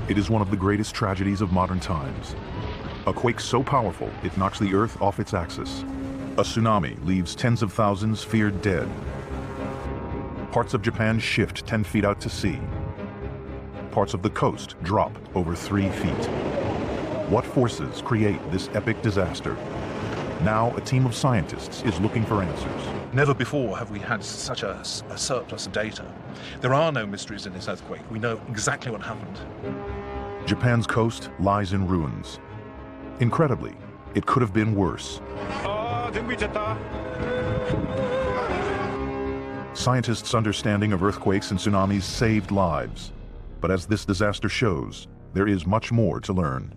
It is one of the greatest tragedies of modern times. A quake so powerful, it knocks the Earth off its axis. A tsunami leaves tens of thousands feared dead. Parts of Japan shift 10 feet out to sea. Parts of the coast drop over 3 feet. What forces create this epic disaster? Now a team of scientists is looking for answers. Never before have we had such a surplus of data. There are no mysteries in this earthquake. We know exactly what happened. Japan's coast lies in ruins. Incredibly, it could have been worse. Scientists' understanding of earthquakes and tsunamis saved lives. But as this disaster shows, there is much more to learn.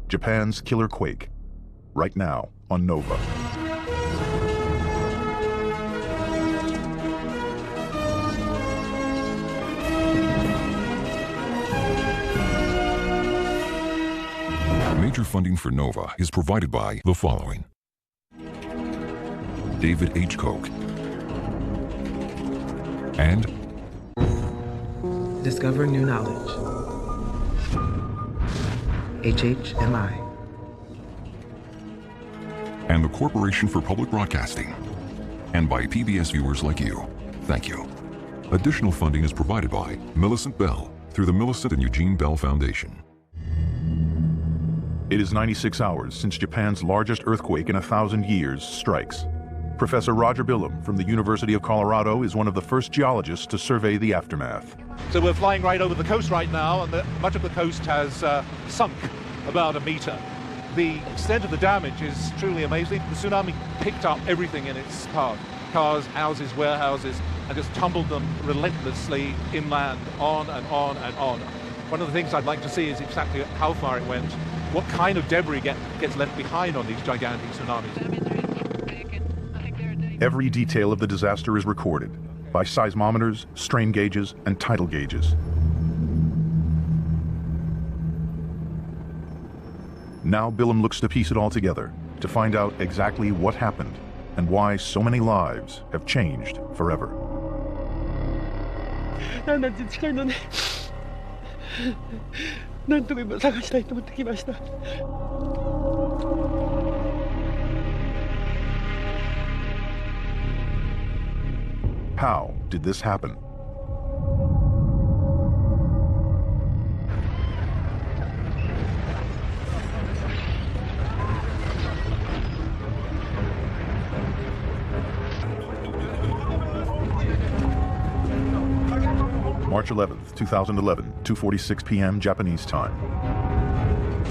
Japan's killer quake, right now on Nova. Major funding for Nova is provided by the following: David H. Koch and Discover new knowledge. HHMI. and the Corporation for Public Broadcasting, and by PBS viewers like you. Thank you. Additional funding is provided by Millicent Bell through the Millicent and Eugene Bell Foundation. It is 96 hours since Japan's largest earthquake in 1,000 years strikes. Professor Roger Billum from the University of Colorado is one of the first geologists to survey the aftermath. So we're flying right over the coast right now, and much of the coast has sunk about a meter. The extent of the damage is truly amazing. The tsunami picked up everything in its path: cars, houses, warehouses, and just tumbled them relentlessly inland, on and on and on. One of the things I'd like to see is exactly how far it went, what kind of debris gets left behind on these gigantic tsunamis. Every detail of the disaster is recorded by seismometers, strain gauges, and tidal gauges. Now Billum looks to piece it all together to find out exactly what happened and why so many lives have changed forever. How did this happen? March 11th, 2011, 2:46 p.m. Japanese time.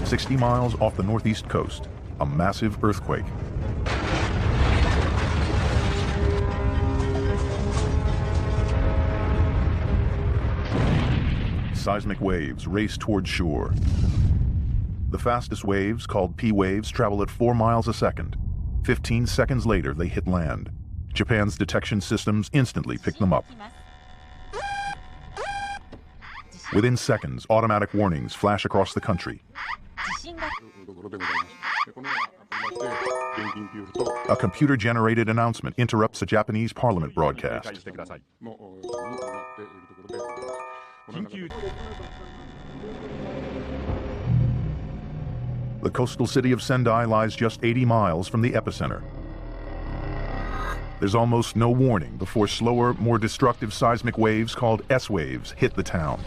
60 miles off the northeast coast, a massive earthquake. Seismic waves race toward shore. The fastest waves, called P waves, travel at 4 miles a second. 15 seconds later, they hit land. Japan's detection systems instantly pick them up. Within seconds, automatic warnings flash across the country. A computer-generated announcement interrupts a Japanese parliament broadcast. The coastal city of Sendai lies just 80 miles from the epicenter. There's almost no warning before slower, more destructive seismic waves called S waves hit the town.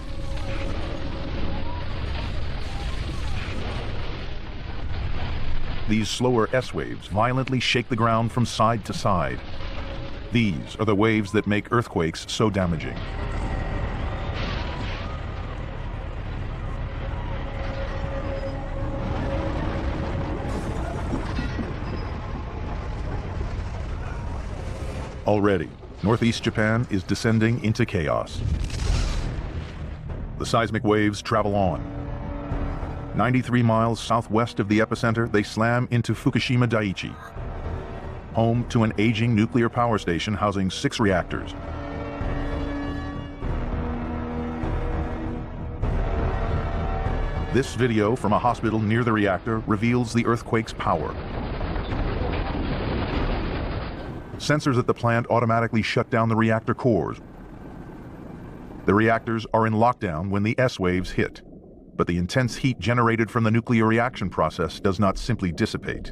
These slower S waves violently shake the ground from side to side. These are the waves that make earthquakes so damaging. Already, northeast Japan is descending into chaos. The seismic waves travel on. 93 miles southwest of the epicenter, they slam into Fukushima Daiichi, home to an aging nuclear power station housing 6 reactors. This video from a hospital near the reactor reveals the earthquake's power. Sensors at the plant automatically shut down the reactor cores. The reactors are in lockdown when the S waves hit, but the intense heat generated from the nuclear reaction process does not simply dissipate.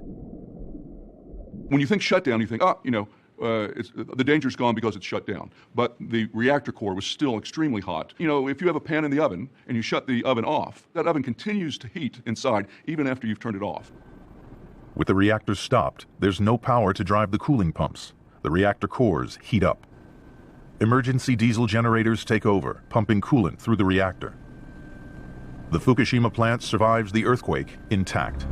When you think shutdown, you think, the danger's gone because it's shut down. But the reactor core was still extremely hot. If you have a pan in the oven and you shut the oven off, that oven continues to heat inside even after you've turned it off. With the reactors stopped, there's no power to drive the cooling pumps. The reactor cores heat up. Emergency diesel generators take over, pumping coolant through the reactor. The Fukushima plant survives the earthquake intact.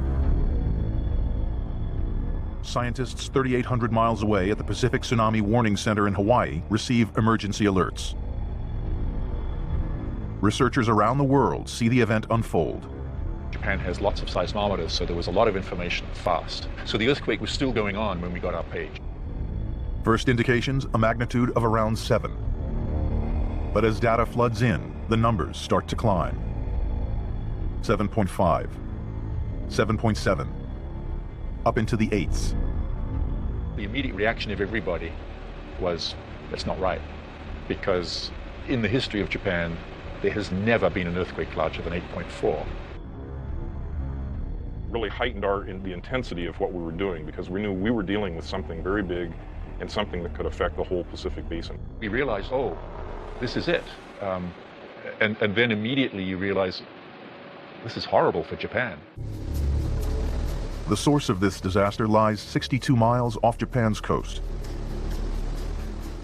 Scientists 3,800 miles away at the Pacific Tsunami Warning Center in Hawaii receive emergency alerts. Researchers around the world see the event unfold. Japan has lots of seismometers, so there was a lot of information fast. So the earthquake was still going on when we got our page. First indications, a magnitude of around 7. But as data floods in, the numbers start to climb. 7.5, 7.7, up into the 8s. The immediate reaction of everybody was, that's not right. Because in the history of Japan, there has never been an earthquake larger than 8.4. Really heightened the intensity of what we were doing, because we knew we were dealing with something very big and something that could affect the whole Pacific Basin. We realized, oh, this is it. And then immediately you realize, this is horrible for Japan. The source of this disaster lies 62 miles off Japan's coast.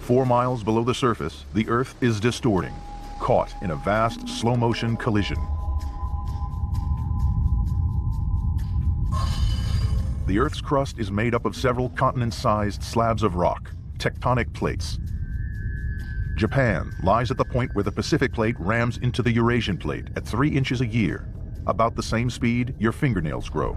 4 miles below the surface, the Earth is distorting, caught in a vast slow-motion collision. The Earth's crust is made up of several continent-sized slabs of rock, tectonic plates. Japan lies at the point where the Pacific plate rams into the Eurasian plate at 3 inches a year, about the same speed your fingernails grow.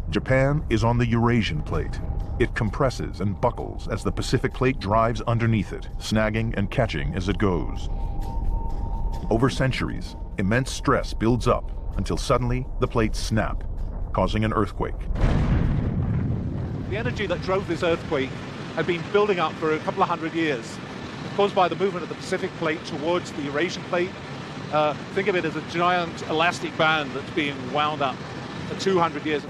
Japan is on the Eurasian plate. It compresses and buckles as the Pacific plate drives underneath it, snagging and catching as it goes. Over centuries, immense stress builds up until suddenly the plates snap, causing an earthquake. The energy that drove this earthquake had been building up for a couple of hundred years, caused by the movement of the Pacific plate towards the Eurasian plate. Think of it as a giant elastic band that's being wound up for 200 years.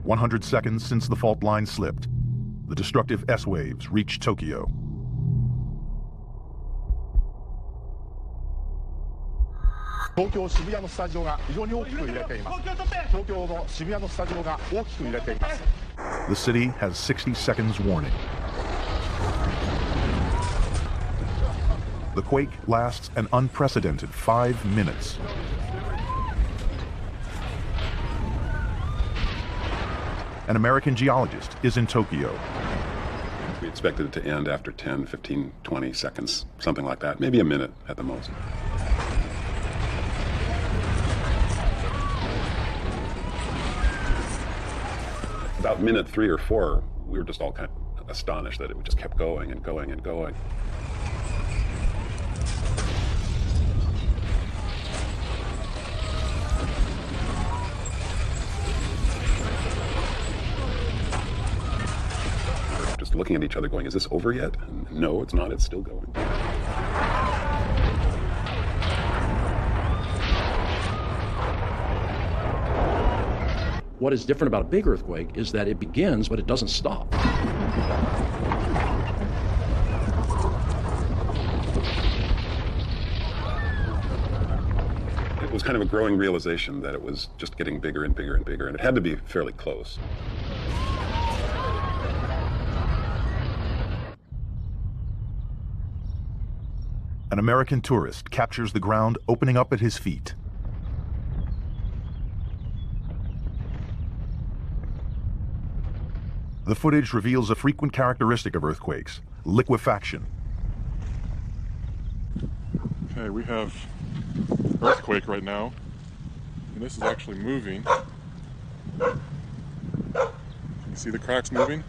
100 seconds since the fault line slipped, the destructive S waves reach Tokyo. Tokyo 渋谷のスタジオが非常に大きく揺れています。東京の渋谷のスタジオが大きく揺れています。 The city has 60 seconds warning. The quake lasts an unprecedented 5 minutes. An American geologist is in Tokyo. We expected it to end after 10, 15, 20 seconds, something like that, maybe a minute at the most. About minute 3 or 4, we were just all kind of astonished that it just kept going and going and going. Just looking at each other going, is this over yet? And no, it's not, it's still going. What is different about a big earthquake is that it begins, but it doesn't stop. It was kind of a growing realization that it was just getting bigger and bigger and bigger, and it had to be fairly close. An American tourist captures the ground opening up at his feet. The footage reveals a frequent characteristic of earthquakes, liquefaction. Okay, we have earthquake right now, and this is actually moving. Can you see the cracks moving?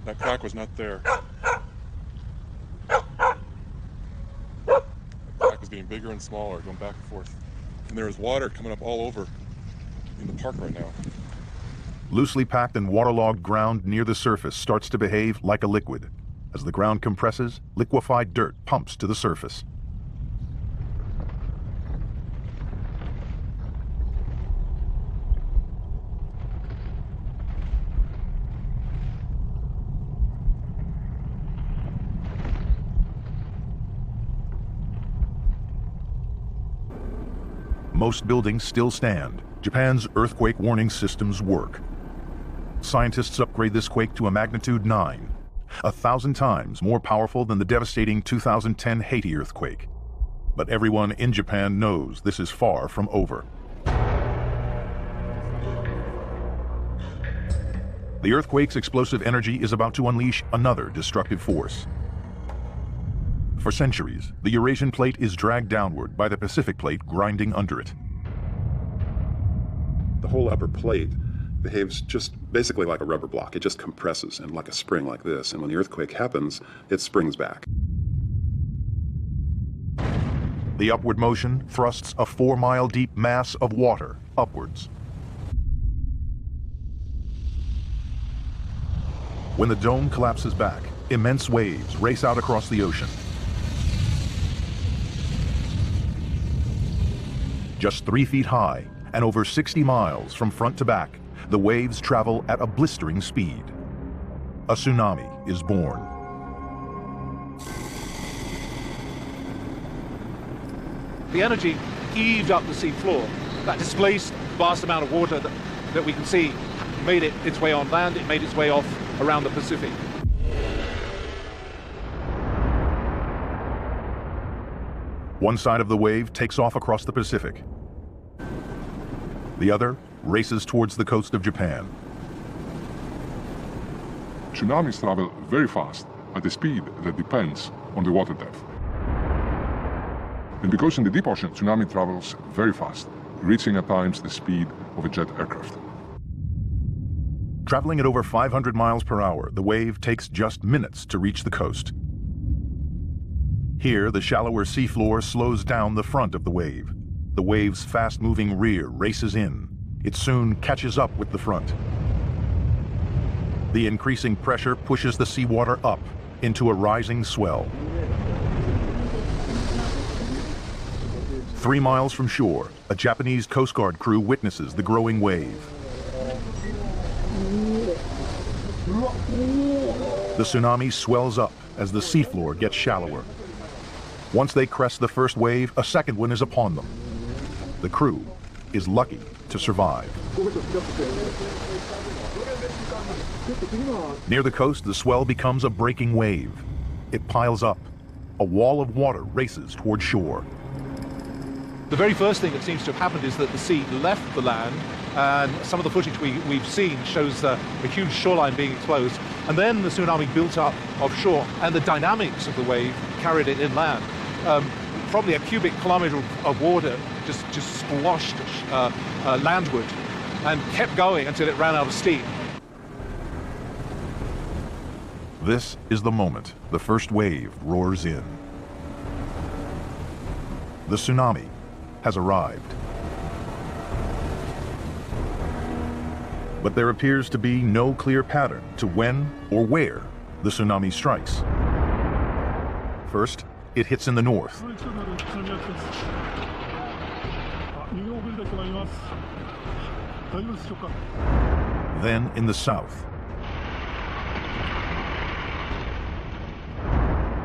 That crack was not there. The crack was getting bigger and smaller, going back and forth. And there is water coming up all over in the park right now. Loosely packed and waterlogged ground near the surface starts to behave like a liquid. As the ground compresses, liquefied dirt pumps to the surface. Most buildings still stand. Japan's earthquake warning systems work. Scientists upgrade this quake to a magnitude 9, 1,000 times more powerful than the devastating 2010 Haiti earthquake. But everyone in Japan knows this is far from over. The earthquake's explosive energy is about to unleash another destructive force. For centuries, the Eurasian plate is dragged downward by the Pacific plate grinding under it. The whole upper plate behaves just basically like a rubber block. It just compresses and like a spring like this. And when the earthquake happens, it springs back. The upward motion thrusts a 4-mile-deep mass of water upwards. When the dome collapses back, immense waves race out across the ocean. Just 3 feet high and over 60 miles from front to back, the waves travel at a blistering speed. A tsunami is born. The energy heaved up the sea floor. That displaced vast amount of water that we can see made it its way on land. It made its way off around the Pacific. One side of the wave takes off across the Pacific. The other races towards the coast of Japan. Tsunamis travel very fast at a speed that depends on the water depth. And because in the deep ocean, tsunami travels very fast, reaching at times the speed of a jet aircraft. Traveling at over 500 miles per hour, the wave takes just minutes to reach the coast. Here, the shallower seafloor slows down the front of the wave. The wave's fast-moving rear races in. It soon catches up with the front. The increasing pressure pushes the seawater up into a rising swell. 3 miles from shore, a Japanese Coast Guard crew witnesses the growing wave. The tsunami swells up as the seafloor gets shallower. Once they crest the first wave, a second one is upon them. The crew is lucky to survive. Near the coast, the swell becomes a breaking wave. It piles up. A wall of water races toward shore. The very first thing that seems to have happened is that the sea left the land, and some of the footage we've seen shows a huge shoreline being exposed, and then the tsunami built up offshore, and the dynamics of the wave carried it inland. Probably a cubic kilometer of water just squashed landward and kept going until it ran out of steam. This is the moment the first wave roars in. The tsunami has arrived. But there appears to be no clear pattern to when or where the tsunami strikes. First, it hits in the north. Then in the south.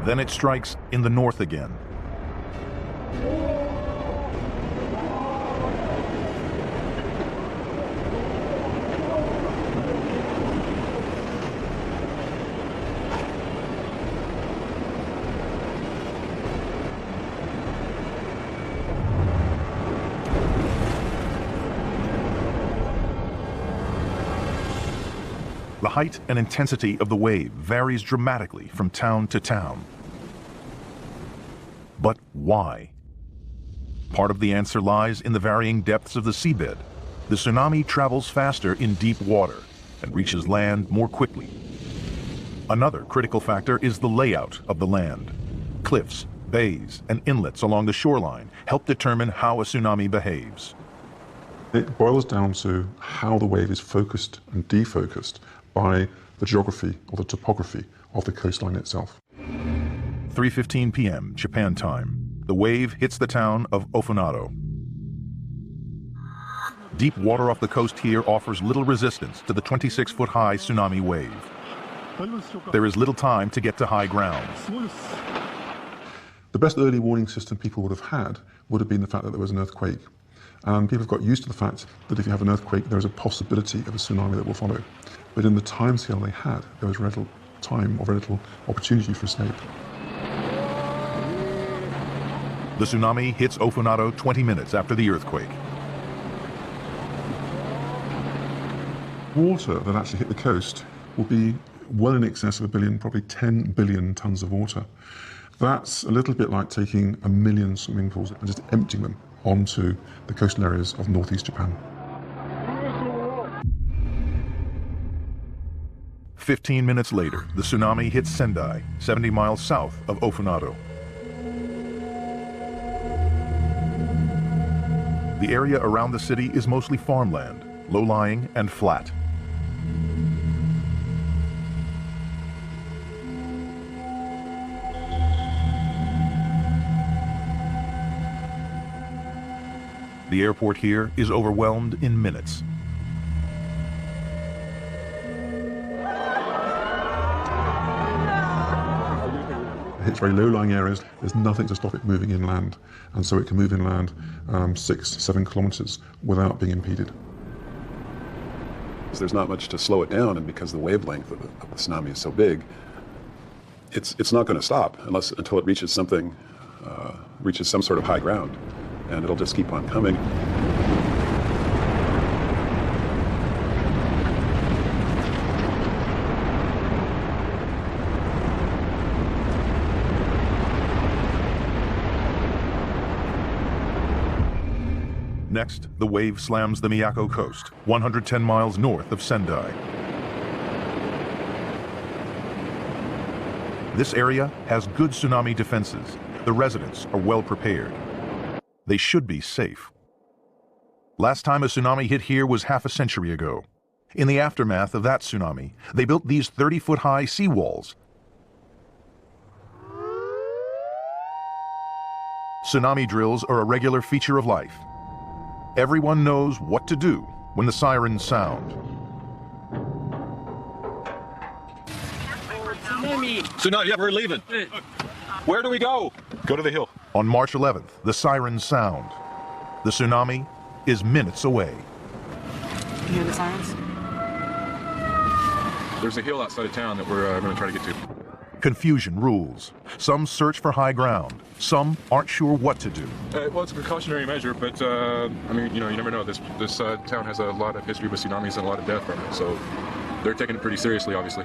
Then it strikes in the north again. The height and intensity of the wave varies dramatically from town to town. But why? Part of the answer lies in the varying depths of the seabed. The tsunami travels faster in deep water and reaches land more quickly. Another critical factor is the layout of the land. Cliffs, bays, and inlets along the shoreline help determine how a tsunami behaves. It boils down to how the wave is focused and defocused by the geography or the topography of the coastline itself. 3:15 p.m. Japan time. The wave hits the town of Ofunado. Deep water off the coast here offers little resistance to the 26-foot-high tsunami wave. There is little time to get to high ground. The best early warning system people would have had would have been the fact that there was an earthquake. And people have got used to the fact that if you have an earthquake, there is a possibility of a tsunami that will follow. But in the timescale they had, there was very little time or very little opportunity for escape. The tsunami hits Ofunado 20 minutes after the earthquake. Water that actually hit the coast will be well in excess of 1 billion, probably 10 billion tons of water. That's a little bit like taking 1 million swimming pools and just emptying them onto the coastal areas of northeast Japan. 15 minutes later, the tsunami hits Sendai, 70 miles south of Ofunado. The area around the city is mostly farmland, low-lying and flat. The airport here is overwhelmed in minutes. It hits very low-lying areas. There's nothing to stop it moving inland, and so it can move inland 6-7 kilometers without being impeded. There's not much to slow it down, and because the wavelength of the tsunami is so big, it's not going to stop until it reaches something, reaches some sort of high ground, and it'll just keep on coming. Next, the wave slams the Miyako coast, 110 miles north of Sendai. This area has good tsunami defenses. The residents are well prepared. They should be safe. Last time a tsunami hit here was half a century ago. In the aftermath of that tsunami, they built these 30-foot-high seawalls. Tsunami drills are a regular feature of life. Everyone knows what to do when the sirens sound. Tsunami, yeah, we're leaving. Where do we go? Go to the hill. On March 11th, the sirens sound. The tsunami is minutes away. You hear the sirens? There's a hill outside of town that we're going to try to get to. Confusion rules. Some search for high ground. Some aren't sure what to do. Well, it's a precautionary measure, but I mean, you never know. This town has a lot of history with tsunamis and a lot of death from it, so they're taking it pretty seriously, obviously.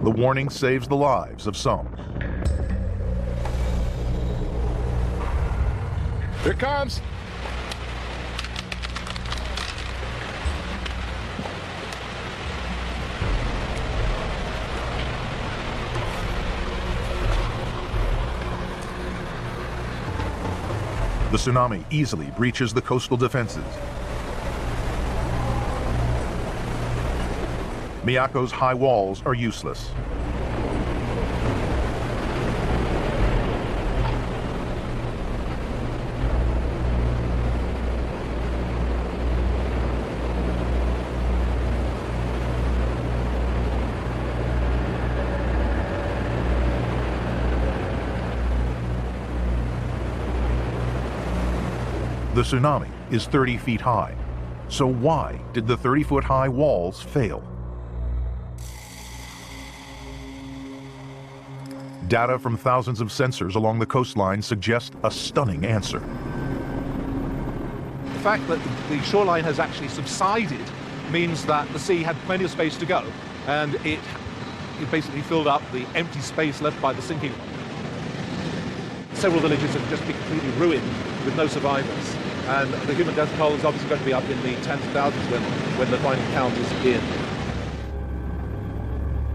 The warning saves the lives of some. Here it comes! The tsunami easily breaches the coastal defenses. Miyako's high walls are useless. The tsunami is 30 feet high. So why did the 30-foot-high walls fail? Data from thousands of sensors along the coastline suggest a stunning answer. The fact that the shoreline has actually subsided means that the sea had plenty of space to go, and it basically filled up the empty space left by the sinking one. Several villages have just been completely ruined with no survivors, and the human death toll is obviously going to be up in the tens of thousands when the final count is in.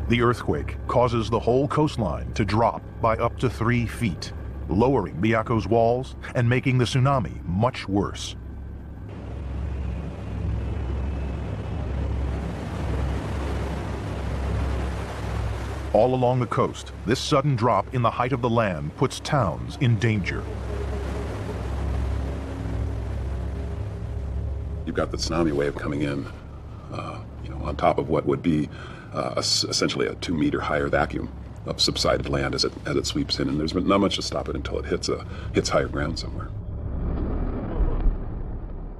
The earthquake causes the whole coastline to drop by up to 3 feet. lowering Miyako's walls and making the tsunami much worse. All along the coast, this sudden drop in the height of the land puts towns in danger. You've got the tsunami wave coming in, on top of what would be essentially a 2-meter higher vacuum of subsided land as it sweeps in, and there's not much to stop it until it hits higher ground somewhere.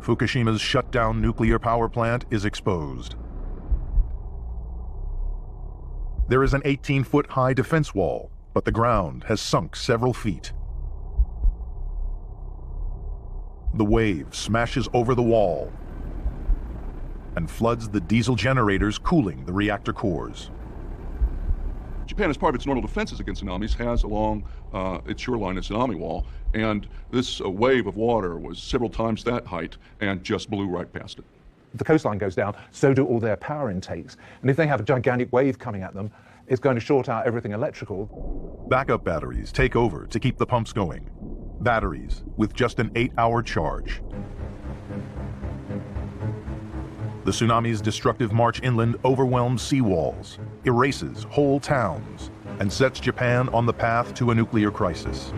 Fukushima's shut-down nuclear power plant is exposed. There is an 18-foot high defense wall, but the ground has sunk several feet. The wave smashes over the wall and floods the diesel generators cooling the reactor cores. Japan, as part of its normal defenses against tsunamis, has along its shoreline a tsunami wall, and this wave of water was several times that height and just blew right past it. If the coastline goes down, so do all their power intakes. And if they have a gigantic wave coming at them, it's going to short out everything electrical. Backup batteries take over to keep the pumps going. Batteries with just an 8-hour charge. The tsunami's destructive march inland overwhelms seawalls, erases whole towns, and sets Japan on the path to a nuclear crisis.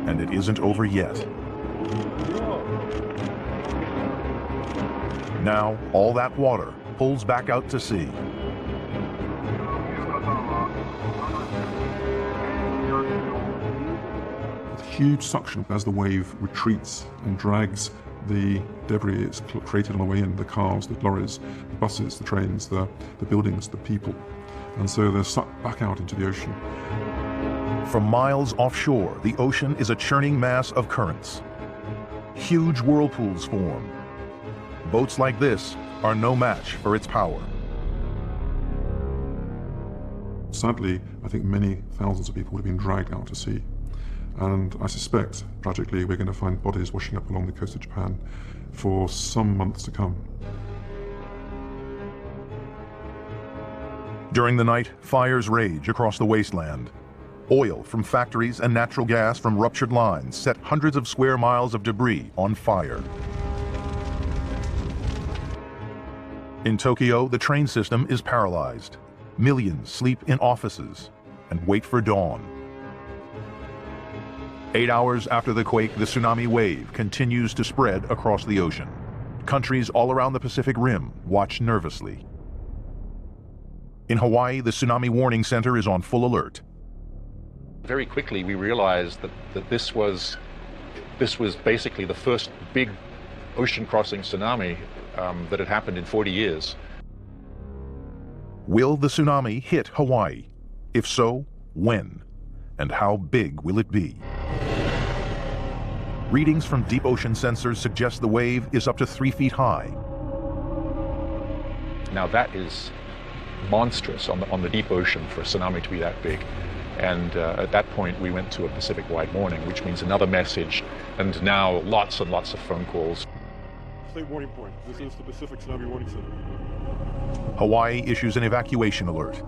And it isn't over yet. Now, all that water pulls back out to sea. Huge suction as the wave retreats and drags the debris it's created on the way in, the cars, the lorries, the buses, the trains, the buildings, the people. And so they're sucked back out into the ocean. From miles offshore, the ocean is a churning mass of currents. Huge whirlpools form. Boats like this are no match for its power. Sadly, I think many thousands of people would have been dragged out to sea. And I suspect, tragically, we're going to find bodies washing up along the coast of Japan for some months to come. During the night, fires rage across the wasteland. Oil from factories and natural gas from ruptured lines set hundreds of square miles of debris on fire. In Tokyo, the train system is paralyzed. Millions sleep in offices and wait for dawn. 8 hours after the quake, the tsunami wave continues to spread across the ocean. Countries all around the Pacific Rim watch nervously. In Hawaii, the Tsunami Warning Center is on full alert. Very quickly, we realized that this was basically the first big ocean-crossing tsunami that had happened in 40 years. Will the tsunami hit Hawaii? If so, when? And how big will it be? Readings from deep ocean sensors suggest the wave is up to 3 feet high. Now that is monstrous on the deep ocean for a tsunami to be that big. And at that point, we went to a Pacific-wide warning, which means another message, and now lots and lots of phone calls. State warning point. This is the Pacific Tsunami Warning Center. Hawaii issues an evacuation alert.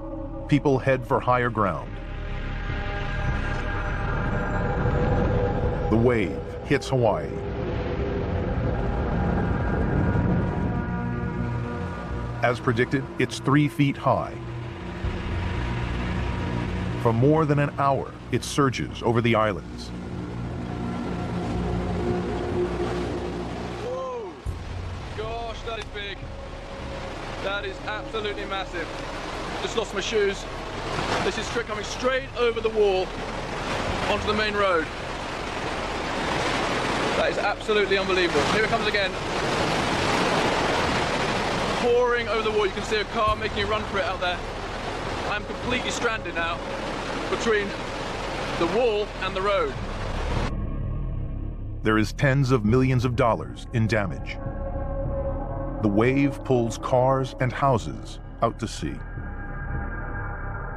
People head for higher ground. The wave hits Hawaii. As predicted, it's 3 feet high. For more than an hour, it surges over the islands. Whoa! Gosh, that is big. That is absolutely massive. Just lost my shoes. This is coming straight over the wall onto the main road. That is absolutely unbelievable. Here it comes again. Pouring over the wall. You can see a car making a run for it out there. I'm completely stranded now between the wall and the road. There is tens of millions of dollars in damage. The wave pulls cars and houses out to sea.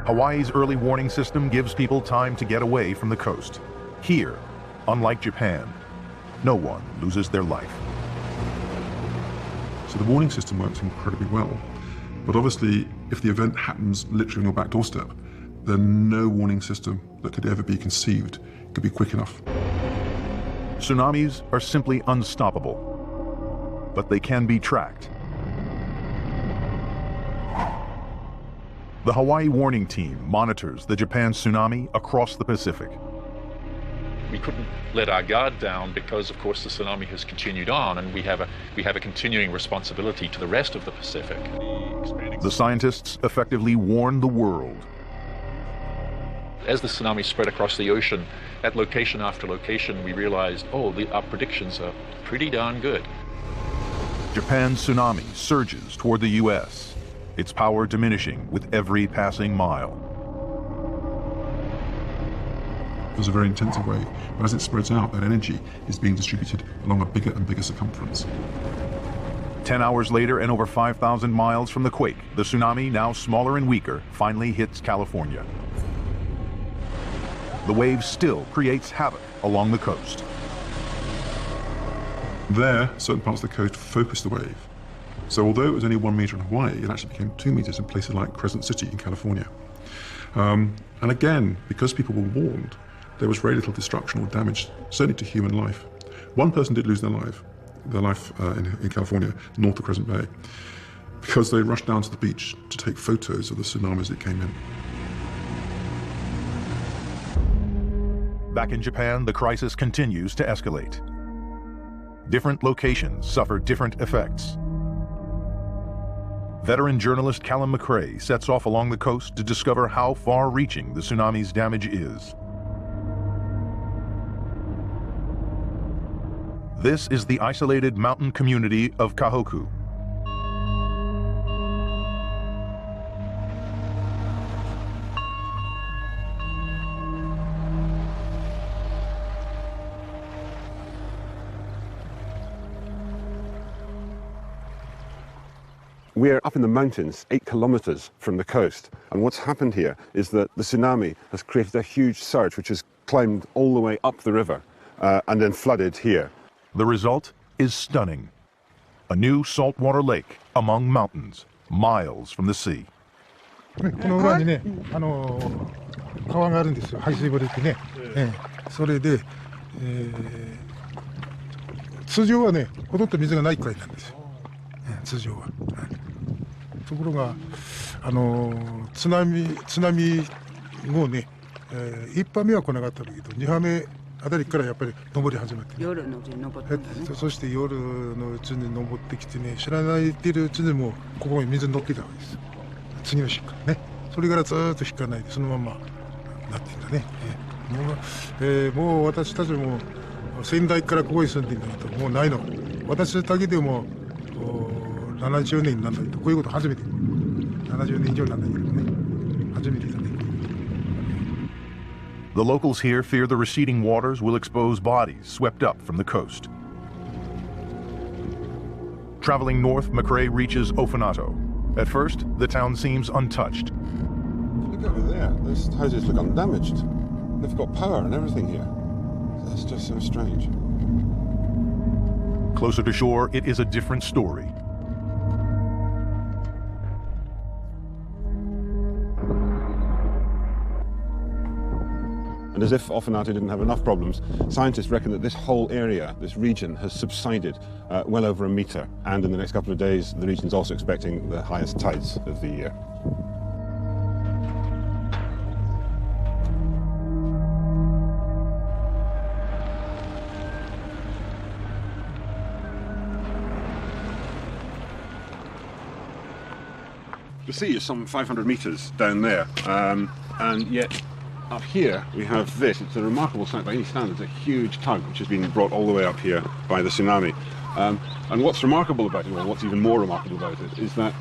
Hawaii's early warning system gives people time to get away from the coast. Here, unlike Japan, no one loses their life. So the warning system works incredibly well. But obviously, if the event happens literally on your back doorstep, no warning system that could ever be conceived could be quick enough. Tsunamis are simply unstoppable, but they can be tracked. The Hawaii Warning Team monitors the Japan tsunami across the Pacific. We couldn't let our guard down because, of course, the tsunami has continued on, and we have a continuing responsibility to the rest of the Pacific. The scientists effectively warn the world. As the tsunami spread across the ocean, at location after location, we realized, our predictions are pretty darn good. Japan's tsunami surges toward the U.S., its power diminishing with every passing mile. There's a very intensive way, but as it spreads out, that energy is being distributed along a bigger and bigger circumference. 10 hours later and over 5,000 miles from the quake, the tsunami, now smaller and weaker, finally hits California. The wave still creates havoc along the coast. There, certain parts of the coast focused the wave. So although it was only 1 meter in Hawaii, it actually became 2 meters in places like Crescent City in California. And again, because people were warned, there was very little destruction or damage, certainly to human life. One person did lose their life in California, north of Crescent Bay, because they rushed down to the beach to take photos of the tsunamis that came in. Back in Japan, the crisis continues to escalate. Different locations suffer different effects. Veteran journalist Callum McRae sets off along the coast to discover how far-reaching the tsunami's damage is. This is the isolated mountain community of Kahoku. We're up in the mountains, 8 kilometers from the coast, and what's happened here is that the tsunami has created a huge surge which has climbed all the way up the river and then flooded here. The result is stunning. A new saltwater lake among mountains, miles from the sea. この裏にね、川があるんですよ、排水堀ってね。それで、通常はね、ほとんど水がないくらいなんですよ。通常は。ところが、津波後ね、1波目は来なかったんだけど、2波目あたりからやっぱり登り始めて、夜のうちに登ってたね。そして夜のうちに登ってきてね、知らないでいるうちにもうここに水に乗っていたわけですよ。次の日からね。それからずっと引かないでそのままなってんだね。もう私たちも先代からここに住んでいないともうないの。私だけでも70年にならないとこういうこと初めて。70年以上にならないけどね。初めてだね。The locals here fear the receding waters will expose bodies swept up from the coast. Traveling north, McRae reaches Ofanato. At first, the town seems untouched. Look over there. Those houses look undamaged. They've got power and everything here. That's just so strange. Closer to shore, it is a different story. And as if Ofanato didn't have enough problems, scientists reckon that this whole area, this region, has subsided well over a meter. And in the next couple of days, the region's also expecting the highest tides of the year. The sea is some 500 meters down there, and yet up here we have this. It's a remarkable sight by any standards, a huge tug which has been brought all the way up here by the tsunami. And what's remarkable about it, well, what's even more remarkable about it, is that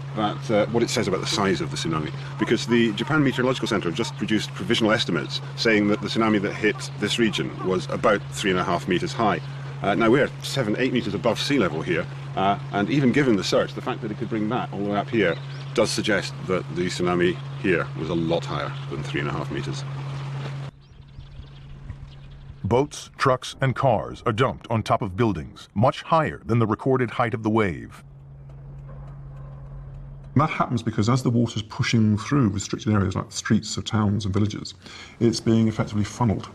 what it says about the size of the tsunami. Because the Japan Meteorological Center have just produced provisional estimates saying that the tsunami that hit this region was about 3.5 meters high. Now we're 7-8 meters above sea level here, and even given the surge, the fact that it could bring that all the way up here does suggest that the tsunami here was a lot higher than 3.5 meters. Boats, trucks, and cars are dumped on top of buildings, much higher than the recorded height of the wave. And that happens because as the water's pushing through restricted areas like the streets of towns and villages, it's being effectively funneled.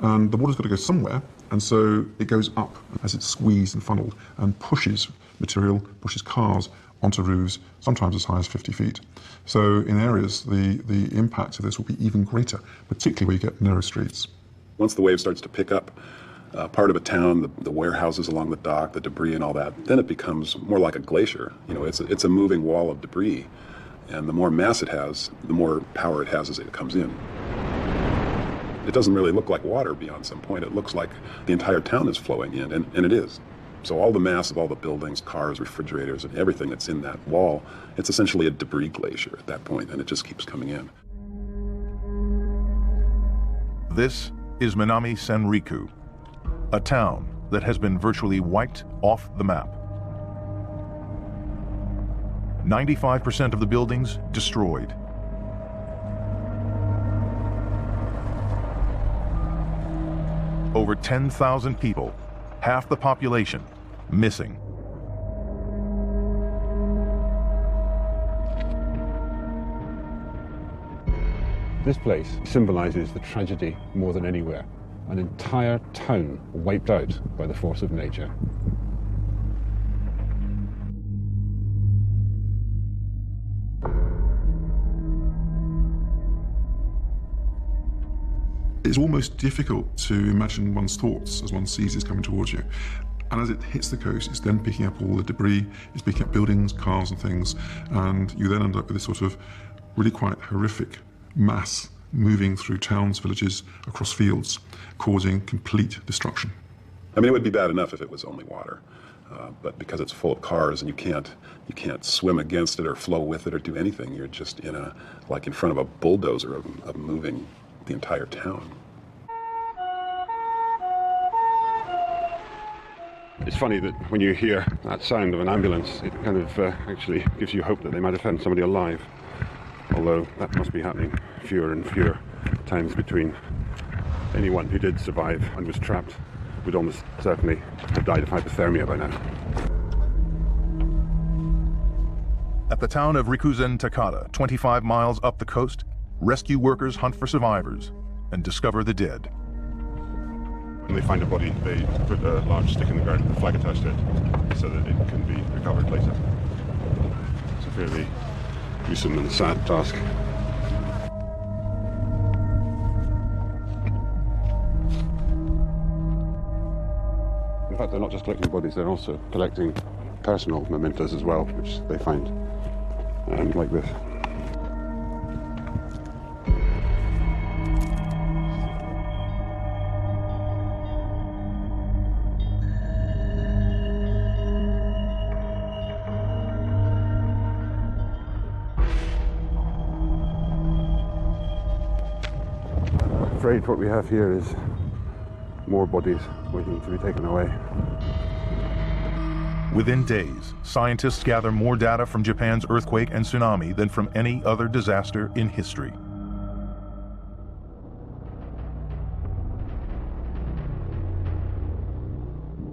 And the water's got to go somewhere, and so it goes up as it's squeezed and funneled and pushes material, pushes cars onto roofs, sometimes as high as 50 feet. So in areas, the impact of this will be even greater, particularly where you get narrow streets. Once the wave starts to pick up part of a town, the warehouses along the dock, the debris and all that, then it becomes more like a glacier. You know, it's a moving wall of debris, and the more mass it has, the more power it has as it comes in. It doesn't really look like water beyond some point. It looks like the entire town is flowing in, and it is. So all the mass of all the buildings, cars, refrigerators, and everything that's in that wall, it's essentially a debris glacier at that point, and it just keeps coming in. This is Minami Senriku, a town that has been virtually wiped off the map. 95% of the buildings destroyed. Over 10,000 people, half the population, missing. This place symbolizes the tragedy more than anywhere. An entire town wiped out by the force of nature. It's almost difficult to imagine one's thoughts as one sees this coming towards you. And as it hits the coast, it's then picking up all the debris, it's picking up buildings, cars and things, and you then end up with this sort of really quite horrific mass moving through towns, villages, across fields, causing complete destruction. I mean, it would be bad enough if it was only water, but because it's full of cars and you can't swim against it or flow with it or do anything, you're just like in front of a bulldozer of moving the entire town. It's funny that when you hear that sound of an ambulance, it kind of actually gives you hope that they might have found somebody alive. Although that must be happening fewer and fewer times between. Anyone who did survive and was trapped would almost certainly have died of hypothermia by now. At the town of Rikuzen Takata, 25 miles up the coast, rescue workers hunt for survivors and discover the dead. When they find a body, they put a large stick in the ground with a flag attached to it so that it can be recovered later. It's a fairly gruesome and sad task. In fact, they're not just collecting bodies, they're also collecting personal mementos as well, which they find like this. I'm afraid what we have here is more bodies waiting to be taken away. Within days, scientists gather more data from Japan's earthquake and tsunami than from any other disaster in history.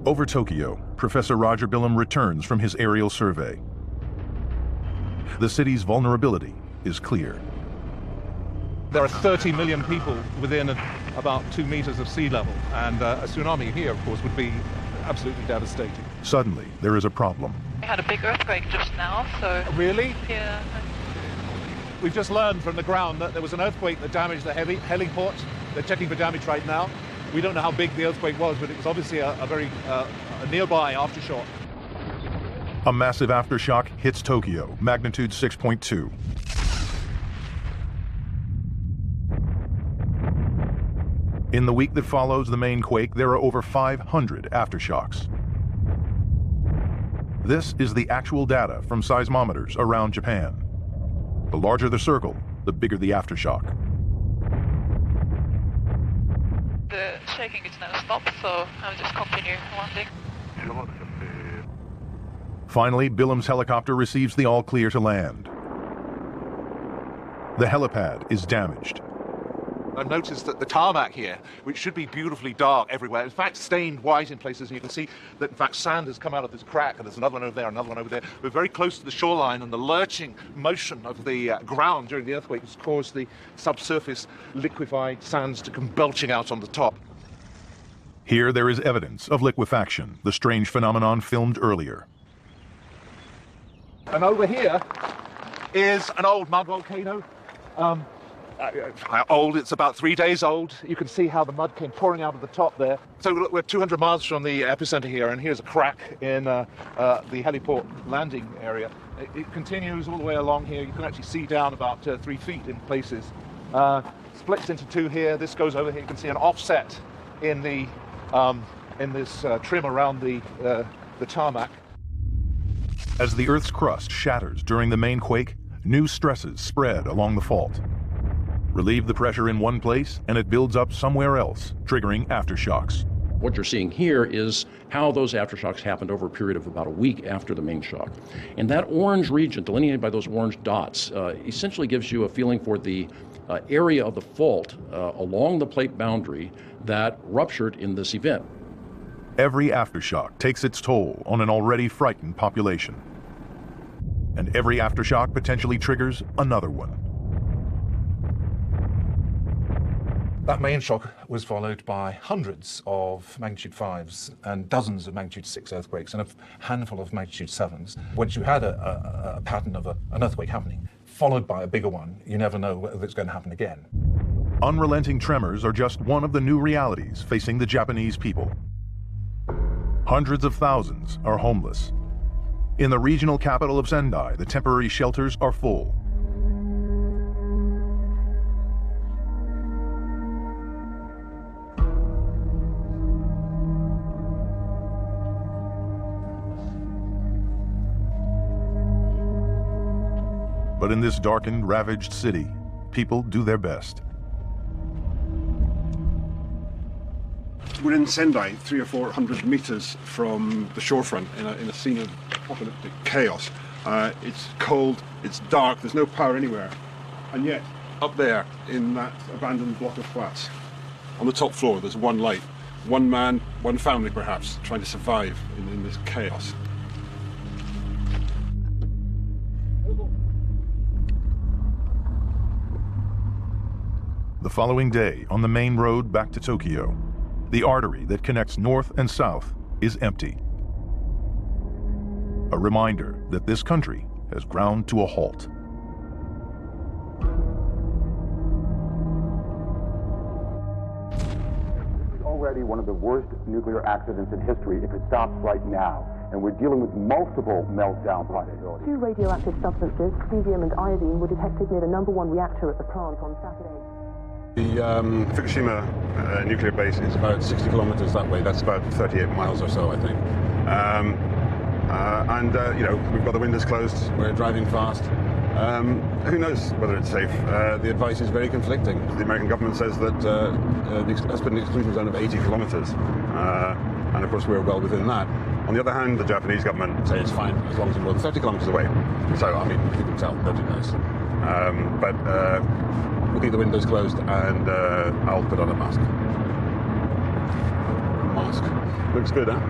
Over Tokyo, Professor Roger Billum returns from his aerial survey. The city's vulnerability is clear. There are 30 million people within about 2 meters of sea level, and a tsunami here, of course, would be absolutely devastating. Suddenly, there is a problem. We had a big earthquake just now, so... Really? Yeah. We've just learned from the ground that there was an earthquake that damaged the heliport. They're checking for damage right now. We don't know how big the earthquake was, but it was obviously a very nearby aftershock. A massive aftershock hits Tokyo, magnitude 6.2. In the week that follows the main quake, there are over 500 aftershocks. This is the actual data from seismometers around Japan. The larger the circle, the bigger the aftershock. The shaking is now stopped, so I'll just continue landing. Finally, Billum's helicopter receives the all clear to land. The helipad is damaged. notice that the tarmac here, which should be beautifully dark everywhere, in fact stained white in places, and you can see that in fact sand has come out of this crack, and there's another one over there, another one over there. We're very close to the shoreline, and the lurching motion of the ground during the earthquake has caused the subsurface liquefied sands to come belching out on the top. Here there is evidence of liquefaction, the strange phenomenon filmed earlier. And over here is an old mud volcano. Old, it's about 3 days old. You can see how the mud came pouring out of the top there. So look, we're 200 miles from the epicenter here, and here's a crack in the heliport landing area. It continues all the way along here. You can actually see down about 3 feet in places. Splits into two here. This goes over here. You can see an offset in the in this trim around the tarmac. As the Earth's crust shatters during the main quake, new stresses spread along the fault. Relieve the pressure in one place, and it builds up somewhere else, triggering aftershocks. What you're seeing here is how those aftershocks happened over a period of about a week after the main shock. And that orange region, delineated by those orange dots, essentially gives you a feeling for the area of the fault along the plate boundary that ruptured in this event. Every aftershock takes its toll on an already frightened population. And every aftershock potentially triggers another one. That main shock was followed by hundreds of magnitude 5s and dozens of magnitude 6 earthquakes and a handful of magnitude 7s. Once you had a pattern of an earthquake happening, followed by a bigger one, you never know whether it's going to happen again. Unrelenting tremors are just one of the new realities facing the Japanese people. Hundreds of thousands are homeless. In the regional capital of Sendai, the temporary shelters are full. But in this darkened, ravaged city, people do their best. We're in Sendai, 300 or 400 meters from the shorefront, in a scene of apocalyptic chaos. It's cold, it's dark, there's no power anywhere. And yet, up there, in that abandoned block of flats, on the top floor, there's one light. One man, one family perhaps, trying to survive in this chaos. The following day, on the main road back to Tokyo, the artery that connects north and south is empty. A reminder that this country has ground to a halt. It's already one of the worst nuclear accidents in history if it stops right now. And we're dealing with multiple meltdown possibilities. 2 radioactive substances, cesium and iodine, were detected near the #1 reactor at the plant on Saturday. The Fukushima nuclear base is about 60 kilometers that way. That's about 38 miles or so, I think. You know, we've got the windows closed. We're driving fast. Who knows whether it's safe? The advice is very conflicting. The American government says that let's put an exclusion zone of 80 kilometers. And of course, we're well within that. On the other hand, the Japanese government say it's fine as long as we're more than 30 kilometers away. So, I mean, you can tell, nobody knows. We'll keep the windows closed, and I'll put on a mask. Looks good, huh?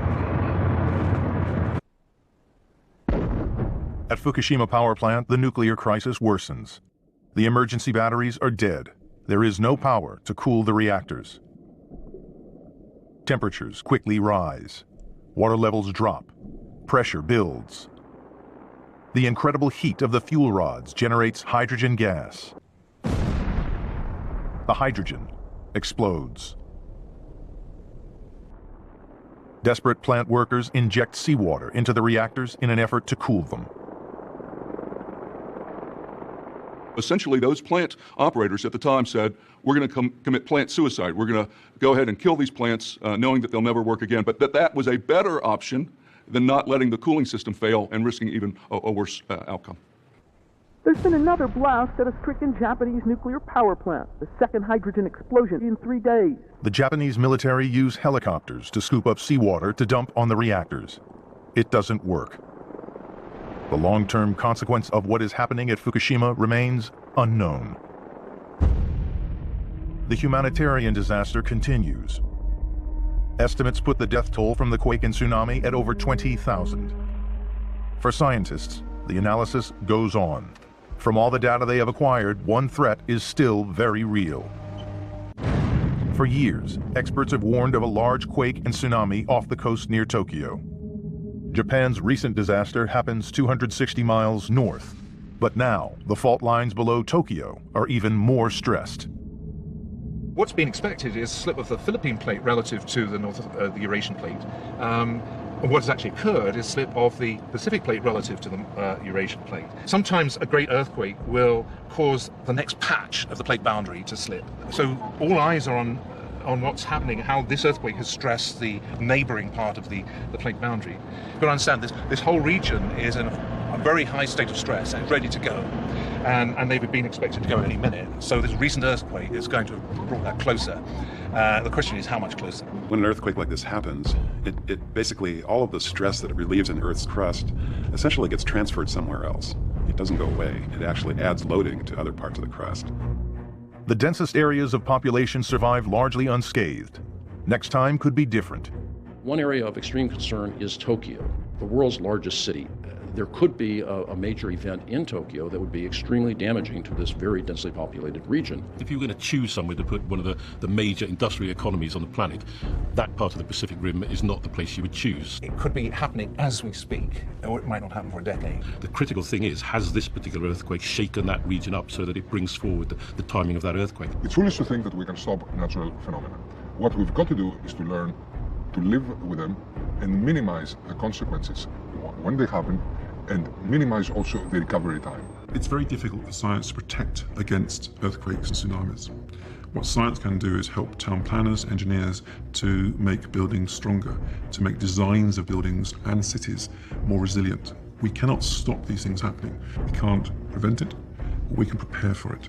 At Fukushima power plant, the nuclear crisis worsens. The emergency batteries are dead. There is no power to cool the reactors. Temperatures quickly rise. Water levels drop. Pressure builds. The incredible heat of the fuel rods generates hydrogen gas. The hydrogen explodes. Desperate plant workers inject seawater into the reactors in an effort to cool them. Essentially, those plant operators at the time said, we're going to commit plant suicide. We're going to go ahead and kill these plants, knowing that they'll never work again. But that was a better option than not letting the cooling system fail and risking even a worse outcome. There's been another blast at a stricken Japanese nuclear power plant, the second hydrogen explosion in 3 days. The Japanese military use helicopters to scoop up seawater to dump on the reactors. It doesn't work. The long-term consequence of what is happening at Fukushima remains unknown. the humanitarian disaster continues. Estimates put the death toll from the quake and tsunami at over 20,000. For scientists, the analysis goes on. From all the data they have acquired, one threat is still very real. For years, experts have warned of a large quake and tsunami off the coast near Tokyo. Japan's recent disaster happens 260 miles north, but now the fault lines below Tokyo are even more stressed. What's been expected is a slip of the Philippine plate relative to the the Eurasian plate. And what has actually occurred is slip of the Pacific plate relative to the Eurasian plate. Sometimes a great earthquake will cause the next patch of the plate boundary to slip. So all eyes are on what's happening, how this earthquake has stressed the neighboring part of the plate boundary. You've got to understand this whole region is in a very high state of stress and ready to go. And they've been expected to go any minute. So this recent earthquake is going to have brought that closer. The question is how much closer? When an earthquake like this happens, it basically, all of the stress that it relieves in Earth's crust essentially gets transferred somewhere else. It doesn't go away. It actually adds loading to other parts of the crust. The densest areas of population survive largely unscathed. Next time could be different. One area of extreme concern is Tokyo, the world's largest city. There could be a major event in Tokyo that would be extremely damaging to this very densely populated region. If you were going to choose somewhere to put one of the major industrial economies on the planet, that part of the Pacific Rim is not the place you would choose. It could be happening as we speak, or it might not happen for a decade. The critical thing is, has this particular earthquake shaken that region up so that it brings forward the timing of that earthquake? It's foolish to think that we can stop natural phenomena. What we've got to do is to learn to live with them and minimize the consequences when they happen, and minimize also the recovery time. It's very difficult for science to protect against earthquakes and tsunamis. What science can do is help town planners, engineers to make buildings stronger, to make designs of buildings and cities more resilient. We cannot stop these things happening. We can't prevent it, but we can prepare for it.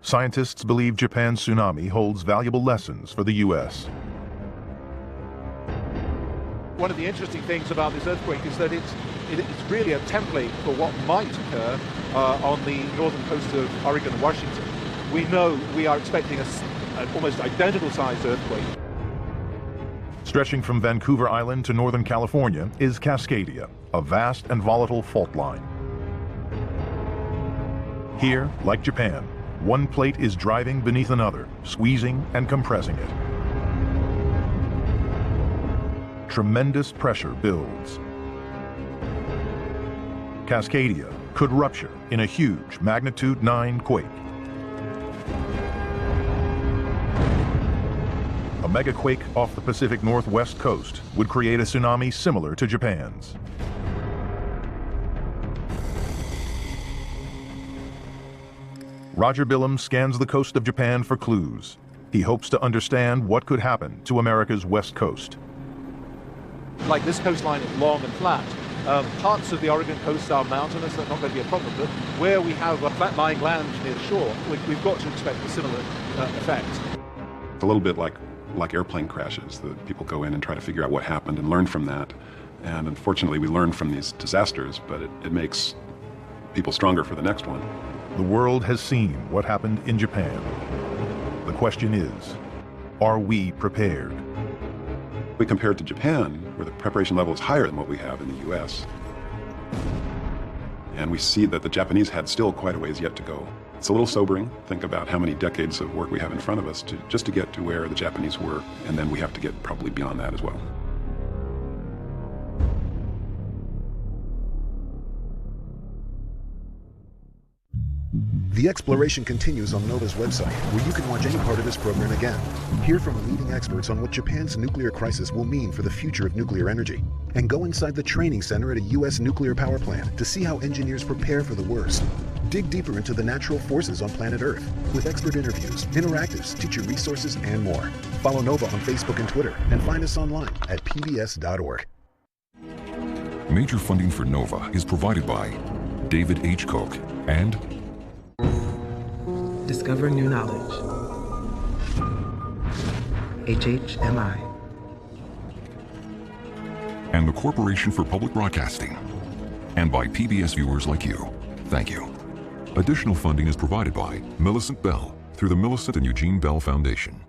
Scientists believe Japan's tsunami holds valuable lessons for the U.S. One of the interesting things about this earthquake is that it's really a template for what might occur on the northern coast of Oregon and Washington. We know we are expecting an almost identical sized earthquake. Stretching from Vancouver Island to Northern California is Cascadia, a vast and volatile fault line. Here, like Japan, one plate is driving beneath another, squeezing and compressing it. Tremendous pressure builds. Cascadia could rupture in a huge magnitude 9 quake. A megaquake off the Pacific Northwest coast would create a tsunami similar to Japan's. Roger Billum scans the coast of Japan for clues. He hopes to understand what could happen to America's west coast. Like this coastline is long and flat. Parts of the Oregon coast are mountainous, that's not going to be a problem, but where we have a flat-lying land near the shore, we've got to expect a similar effect. It's a little bit like airplane crashes, that people go in and try to figure out what happened and learn from that. And unfortunately, we learn from these disasters, but it makes people stronger for the next one. The world has seen what happened in Japan. The question is, are we prepared? We compare it to Japan, where the preparation level is higher than what we have in the U.S. And we see that the Japanese had still quite a ways yet to go. It's a little sobering. Think about how many decades of work we have in front of us just to get to where the Japanese were, and then we have to get probably beyond that as well. The exploration continues on NOVA's website, where you can watch any part of this program again. Hear from leading experts on what Japan's nuclear crisis will mean for the future of nuclear energy. And go inside the training center at a U.S. nuclear power plant to see how engineers prepare for the worst. Dig deeper into the natural forces on planet Earth with expert interviews, interactives, teacher resources, and more. Follow NOVA on Facebook and Twitter, and find us online at pbs.org. Major funding for NOVA is provided by David H. Koch and Discover new knowledge. HHMI. and the Corporation for Public Broadcasting, and by PBS viewers like you. Thank you. Additional funding is provided by Millicent Bell through the Millicent and Eugene Bell Foundation.